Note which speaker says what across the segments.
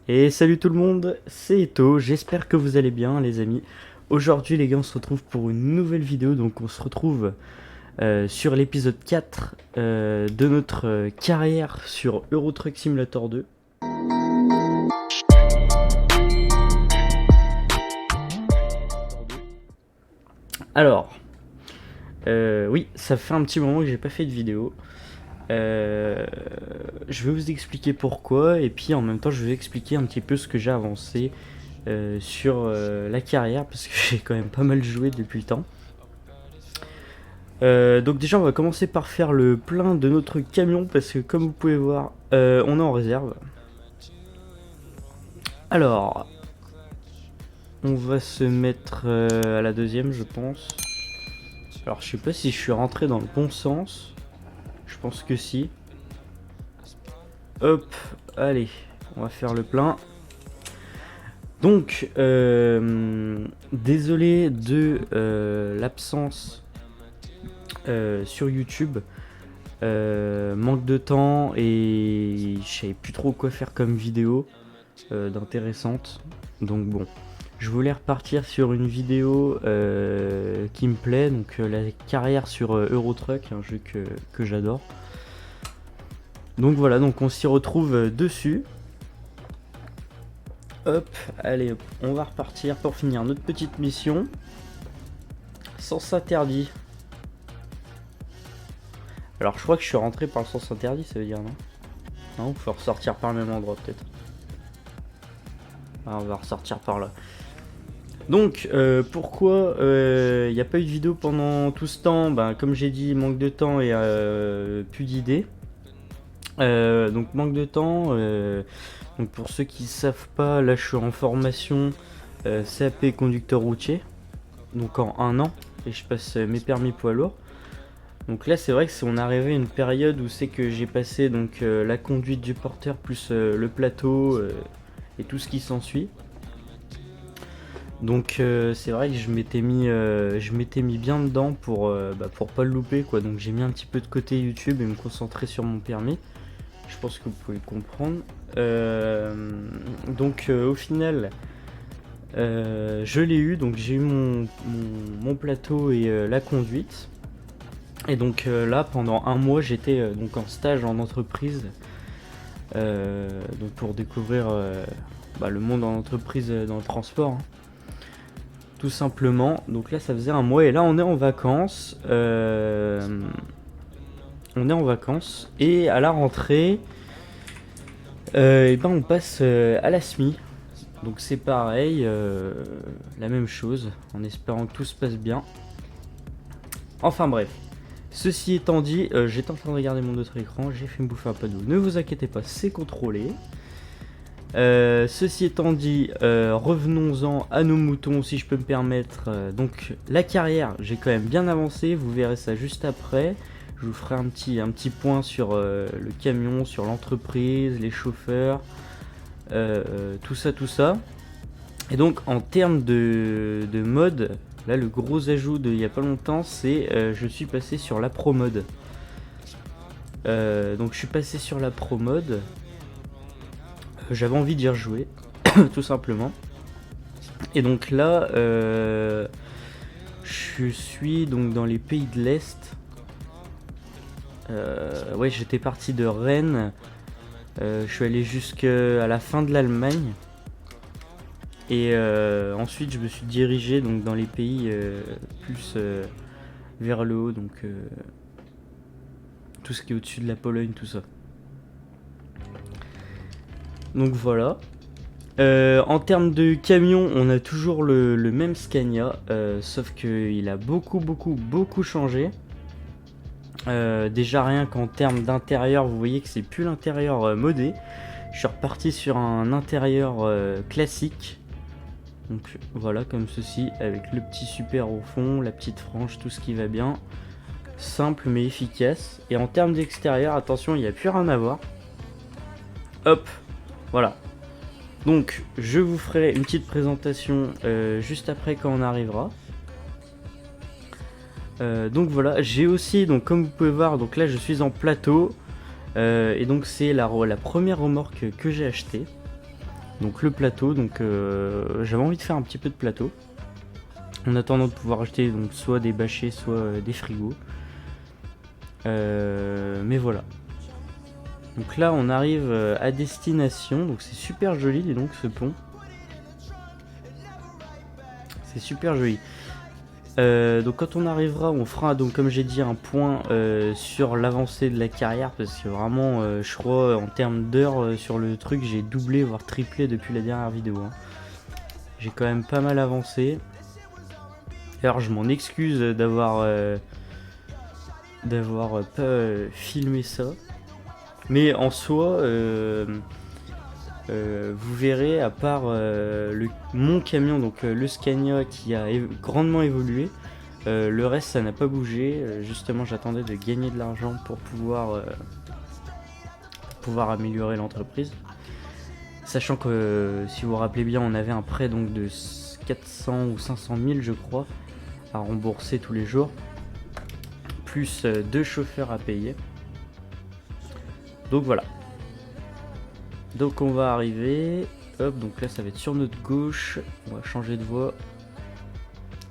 Speaker 1: Et salut tout le monde, c'est Eto, j'espère que vous allez bien les amis. Aujourd'hui les gars on se retrouve pour une nouvelle vidéo, donc on se retrouve sur l'épisode 4 de notre carrière sur Euro Truck Simulator 2. Alors, oui, ça fait un petit moment que j'ai pas fait de vidéo. Je vais vous expliquer pourquoi, et puis en même temps je vais expliquer un petit peu ce que j'ai avancé sur la carrière, parce que j'ai quand même pas mal joué depuis le temps. Donc déjà on va commencer par faire le plein de notre camion, parce que comme vous pouvez voir on est en réserve. Alors on va se mettre à la deuxième je pense. Alors je sais pas si je suis rentré dans le bon sens. Je pense que si. Hop, allez, on va faire le plein. Donc, désolé de l'absence sur YouTube. Manque de temps et je savais plus trop quoi faire comme vidéo d'intéressante. Donc bon, je voulais repartir sur une vidéo qui me plaît, donc la carrière sur Euro Truck, un jeu que j'adore. Donc voilà, donc on s'y retrouve dessus. Hop, allez, hop, on va repartir pour finir notre petite mission. Sens interdit. Alors je crois que je suis rentré par le sens interdit, ça veut dire non? Non, il faut ressortir par le même endroit peut-être. Ah, on va ressortir par là. Donc pourquoi il n'y a pas eu de vidéo pendant tout ce temps? Ben, comme j'ai dit, manque de temps et plus d'idées. Donc manque de temps. Donc pour ceux qui savent pas, là je suis en formation CAP conducteur routier. Donc en un an. Et je passe mes permis poids lourd. Donc là c'est vrai que si on arrivé à une période où c'est que j'ai passé donc la conduite du porteur plus le plateau et tout ce qui s'ensuit. Donc c'est vrai que je m'étais mis bien dedans pour pas le louper quoi. Donc j'ai mis un petit peu de côté YouTube et me concentrer sur mon permis. Je pense que vous pouvez comprendre. Donc au final je l'ai eu, donc j'ai eu mon plateau et la conduite. Et donc là pendant un mois j'étais donc en stage en entreprise, donc pour découvrir le monde en entreprise dans le transport hein, tout simplement. Donc là ça faisait un mois et là on est en vacances. Et à la rentrée et ben on passe à la SMI. Donc c'est pareil, la même chose, en espérant que tout se passe bien. Enfin bref. Ceci étant dit, j'étais en train de regarder mon autre écran, j'ai fait me bouffer un peu d'eau. Ne vous inquiétez pas, c'est contrôlé. Ceci étant dit, revenons-en à nos moutons si je peux me permettre. Donc la carrière, j'ai quand même bien avancé, vous verrez ça juste après. Je vous ferai un petit point sur le camion, sur l'entreprise, les chauffeurs, tout ça. Et donc en termes de mode, là le gros ajout d'il y a pas longtemps, c'est je suis passé sur la Pro Mode. Donc je suis passé sur la Pro Mode. J'avais envie d'y rejouer, tout simplement. Et donc là, je suis donc dans les pays de l'Est. Ouais, j'étais parti de Rennes. Je suis allé jusqu'à la fin de l'Allemagne. Et ensuite, je me suis dirigé donc dans les pays plus vers le haut, donc tout ce qui est au-dessus de la Pologne, tout ça. Donc voilà. En termes de camion, on a toujours le même Scania, sauf qu'il a beaucoup changé. Déjà rien qu'en termes d'intérieur, vous voyez que c'est plus l'intérieur modé. Je suis reparti sur un intérieur classique. Donc voilà, comme ceci, avec le petit super au fond, la petite frange, tout ce qui va bien. Simple mais efficace. Et en termes d'extérieur, attention, il n'y a plus rien à voir. Hop, voilà. Donc je vous ferai une petite présentation juste après quand on arrivera. Donc voilà, j'ai aussi, donc comme vous pouvez voir, donc là je suis en plateau. Et donc c'est la première remorque que j'ai achetée. Donc le plateau, donc j'avais envie de faire un petit peu de plateau. En attendant de pouvoir acheter donc soit des bâchers, soit des frigos. Mais voilà. Donc là on arrive à destination, donc c'est super joli dis donc ce pont. C'est super joli. Donc quand on arrivera, on fera donc comme j'ai dit un point sur l'avancée de la carrière parce que vraiment je crois en termes d'heures sur le truc j'ai doublé voire triplé depuis la dernière vidéo. Hein. J'ai quand même pas mal avancé. Alors je m'en excuse d'avoir pas filmé ça. Mais en soi, vous verrez, à part mon camion, donc le Scania qui a grandement évolué, le reste ça n'a pas bougé. Justement, j'attendais de gagner de l'argent pour pouvoir améliorer l'entreprise. Sachant que, si vous vous rappelez bien, on avait un prêt donc de 400 ou 500 000, je crois, à rembourser tous les jours, plus 2 chauffeurs à payer. Donc voilà. Donc on va arriver. Hop, donc là ça va être sur notre gauche. On va changer de voie.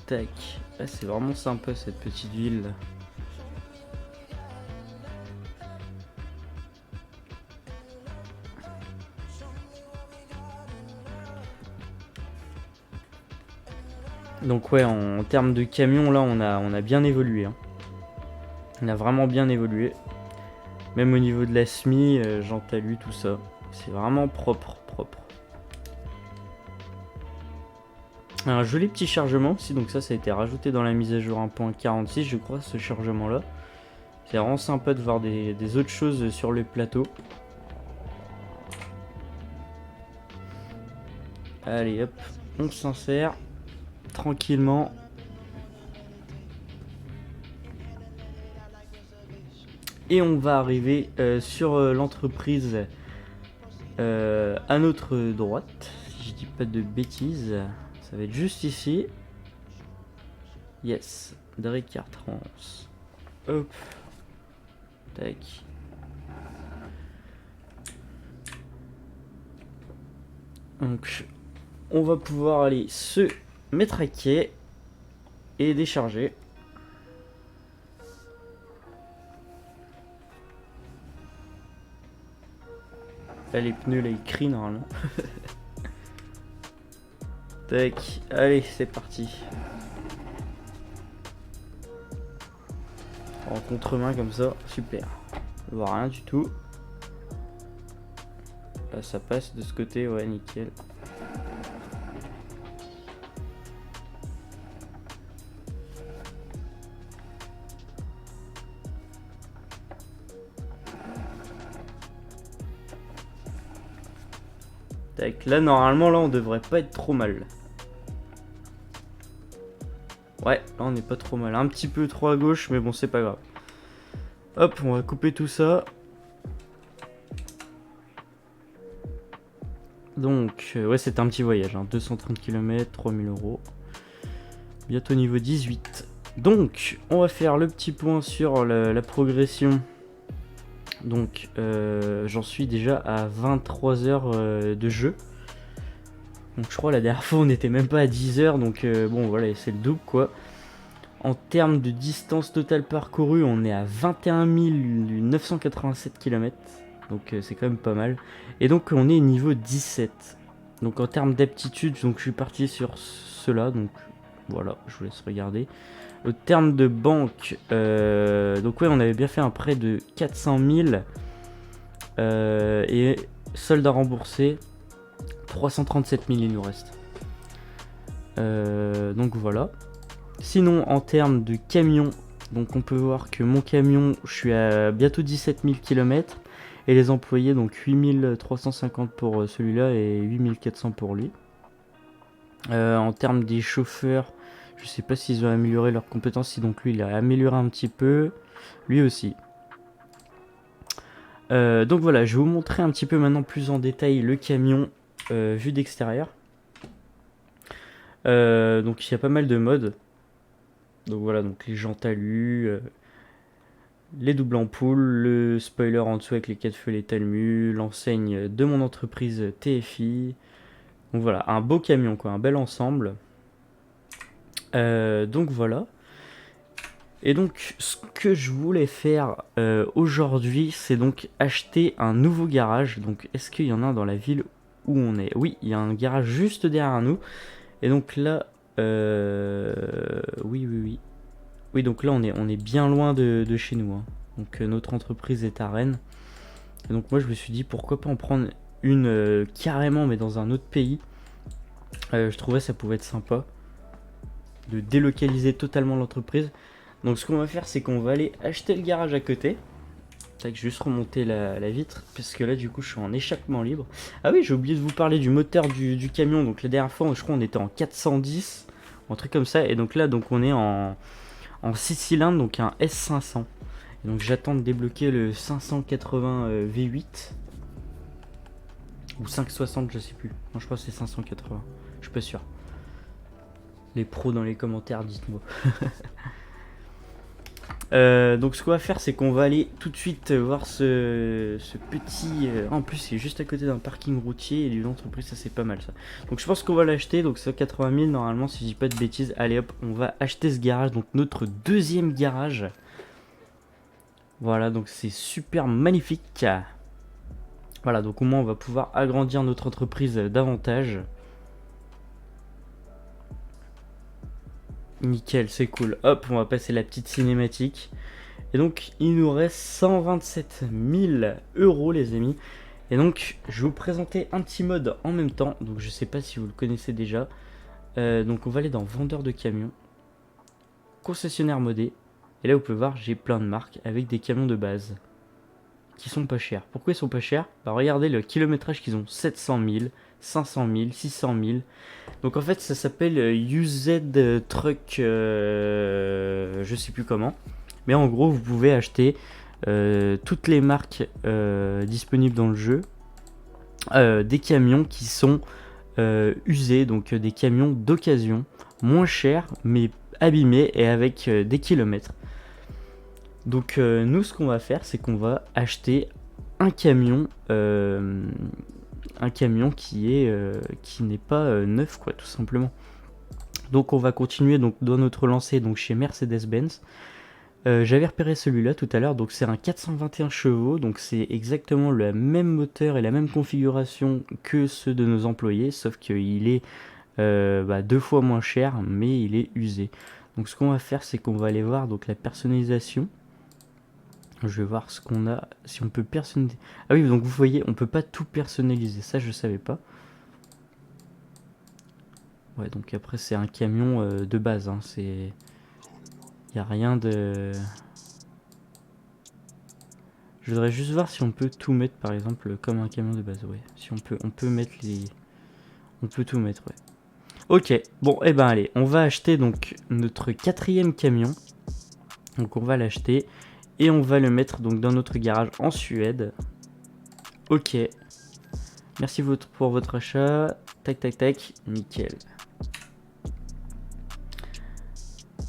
Speaker 1: Tac. Là c'est vraiment sympa cette petite ville. Donc ouais, en termes de camion là on a bien évolué. Hein. On a vraiment bien évolué. Même au niveau de la SMI, Jean Talus, tout ça. C'est vraiment propre. Un joli petit chargement aussi, donc ça a été rajouté dans la mise à jour 1.46 je crois, ce chargement là. C'est vraiment sympa de voir des autres choses sur le plateau. Allez hop, on s'insère tranquillement. Et on va arriver sur l'entreprise à notre droite, si je dis pas de bêtises. Ça va être juste ici. Yes, Drakkar Trans. Hop. Tac. Donc, on va pouvoir aller se mettre à quai et décharger. Là, les pneus, là, ils crient normalement. Tac. Allez, c'est parti. En contre-main comme ça, super. On voit rien du tout. Là, ça passe de ce côté, ouais, nickel. Tac, là, normalement, là, on devrait pas être trop mal. Ouais, là, on n'est pas trop mal. Un petit peu trop à gauche, mais bon, c'est pas grave. Hop, on va couper tout ça. Donc, ouais, c'est un petit voyage, hein, 230 km, 3000 euros. Bientôt niveau 18. Donc, on va faire le petit point sur la progression. Donc, j'en suis déjà à 23 heures de jeu. Donc, je crois la dernière fois, on n'était même pas à 10 heures. Donc, bon, voilà, c'est le double, quoi. En termes de distance totale parcourue, on est à 21 987 km. Donc c'est quand même pas mal. Et donc on est niveau 17. Donc en termes d'aptitude, donc je suis parti sur cela. Donc voilà, je vous laisse regarder. Au terme de banque, donc ouais, on avait bien fait un prêt de 400 000. Et solde à rembourser, 337 000 il nous reste. Donc voilà. Sinon en termes de camion, donc on peut voir que mon camion, je suis à bientôt 17 000 km. Et les employés, donc 8350 pour celui-là et 8400 pour lui. En termes des chauffeurs, je sais pas s'ils ont amélioré leurs compétences. Donc lui, il a amélioré un petit peu. Lui aussi. Donc voilà, je vais vous montrer un petit peu maintenant plus en détail le camion vu d'extérieur. Donc il y a pas mal de modes. Donc voilà, donc les gens talus, les doubles ampoules, le spoiler en dessous avec les 4 feux, les talus, l'enseigne de mon entreprise TFI. Donc voilà, un beau camion quoi, un bel ensemble. Donc voilà. Et donc ce que je voulais faire aujourd'hui, c'est donc acheter un nouveau garage. Donc est-ce qu'il y en a un dans la ville où on est? Oui, il y a un garage juste derrière nous. Et donc là, oui. Oui, donc là on est bien loin de chez nous, hein. Donc notre entreprise est à Rennes. Et donc moi je me suis dit pourquoi pas en prendre une carrément mais dans un autre pays. Je trouvais ça pouvait être sympa de délocaliser totalement l'entreprise. Donc ce qu'on va faire c'est qu'on va aller acheter le garage à côté. Tac, juste remonter la vitre parce que là du coup je suis en échappement libre. Ah oui, j'ai oublié de vous parler du moteur du camion. Donc la dernière fois je crois on était en 410, un truc comme ça. Et donc là donc on est en 6 cylindres, donc un S500. Et donc j'attends de débloquer le 580 V8 ou 560, je sais plus. Non, je crois que c'est 580. Je suis pas sûr. Les pros dans les commentaires, dites-moi. Donc ce qu'on va faire, c'est qu'on va aller tout de suite voir ce petit... en plus, c'est juste à côté d'un parking routier et d'une entreprise, ça c'est pas mal ça. Donc je pense qu'on va l'acheter, donc c'est 80 000 normalement, si je dis pas de bêtises. Allez hop, on va acheter ce garage, donc notre deuxième garage. Voilà, donc c'est super magnifique. Voilà, donc au moins on va pouvoir agrandir notre entreprise davantage. Nickel, c'est cool. Hop, on va passer la petite cinématique. Et donc, il nous reste 127 000 euros, les amis. Et donc, je vais vous présenter un petit mode en même temps. Donc, je sais pas si vous le connaissez déjà. Donc, on va aller dans vendeur de camions, concessionnaire modé. Et là, vous pouvez voir, j'ai plein de marques avec des camions de base qui sont pas chers. Pourquoi ils sont pas chers? Bah, regardez le kilométrage qu'ils ont, 700 000, 500 000, 600 000. Donc en fait ça s'appelle UZ Truck, je sais plus comment. Mais en gros vous pouvez acheter toutes les marques disponibles dans le jeu. Des camions qui sont usés, donc des camions d'occasion, moins chers mais abîmés et avec des kilomètres. Donc nous ce qu'on va faire c'est qu'on va acheter un camion qui n'est pas neuf quoi tout simplement. Donc on va continuer donc dans notre lancée donc chez Mercedes-Benz. J'avais repéré celui-là tout à l'heure, donc c'est un 421 chevaux, donc c'est exactement le même moteur et la même configuration que ceux de nos employés, sauf qu'il est 2 fois moins cher mais il est usé. Donc ce qu'on va faire c'est qu'on va aller voir donc la personnalisation. Je vais voir ce qu'on a, si on peut personnaliser. Ah oui, donc vous voyez, on peut pas tout personnaliser, ça je savais pas. Ouais, donc après c'est un camion de base, hein, c'est... Y a rien de... Je voudrais juste voir si on peut tout mettre par exemple comme un camion de base, ouais. Si on peut mettre les... On peut tout mettre, ouais. Ok, bon, et ben allez, on va acheter donc notre 4e camion. Donc on va l'acheter. Et on va le mettre donc dans notre garage en Suède. Ok. Merci pour votre achat. Tac, tac, tac. Nickel.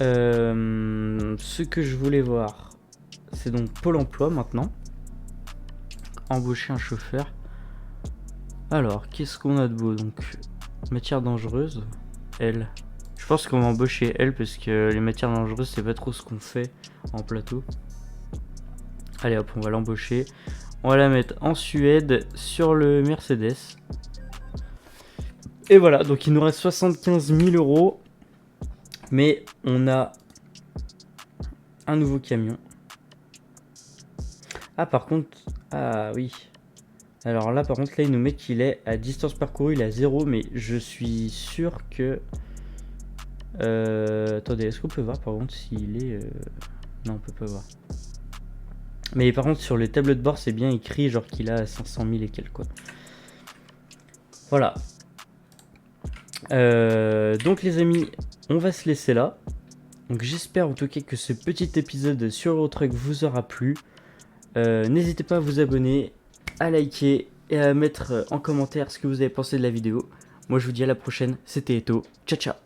Speaker 1: Ce que je voulais voir, c'est donc Pôle emploi maintenant. Embaucher un chauffeur. Alors, qu'est-ce qu'on a de beau donc? Matière dangereuse. Elle. Je pense qu'on va embaucher elle parce que les matières dangereuses, c'est pas trop ce qu'on fait en plateau. Allez hop, on va l'embaucher. On va la mettre en Suède sur le Mercedes. Et voilà, donc il nous reste 75 000 euros. Mais on a un nouveau camion. Ah par contre, ah oui. Alors là par contre, là il nous met qu'il est à distance parcourue, il est à 0. Mais je suis sûr que... attendez, est-ce qu'on peut voir par contre s'il est... Non, on peut pas voir. Mais par contre sur les tableaux de bord c'est bien écrit genre qu'il a 500 000 et quelques quoi. Voilà. Donc les amis, on va se laisser là. Donc j'espère en tout cas que ce petit épisode sur Eurotruck vous aura plu. N'hésitez pas à vous abonner, à liker et à mettre en commentaire ce que vous avez pensé de la vidéo. Moi je vous dis à la prochaine, c'était Eto, ciao ciao.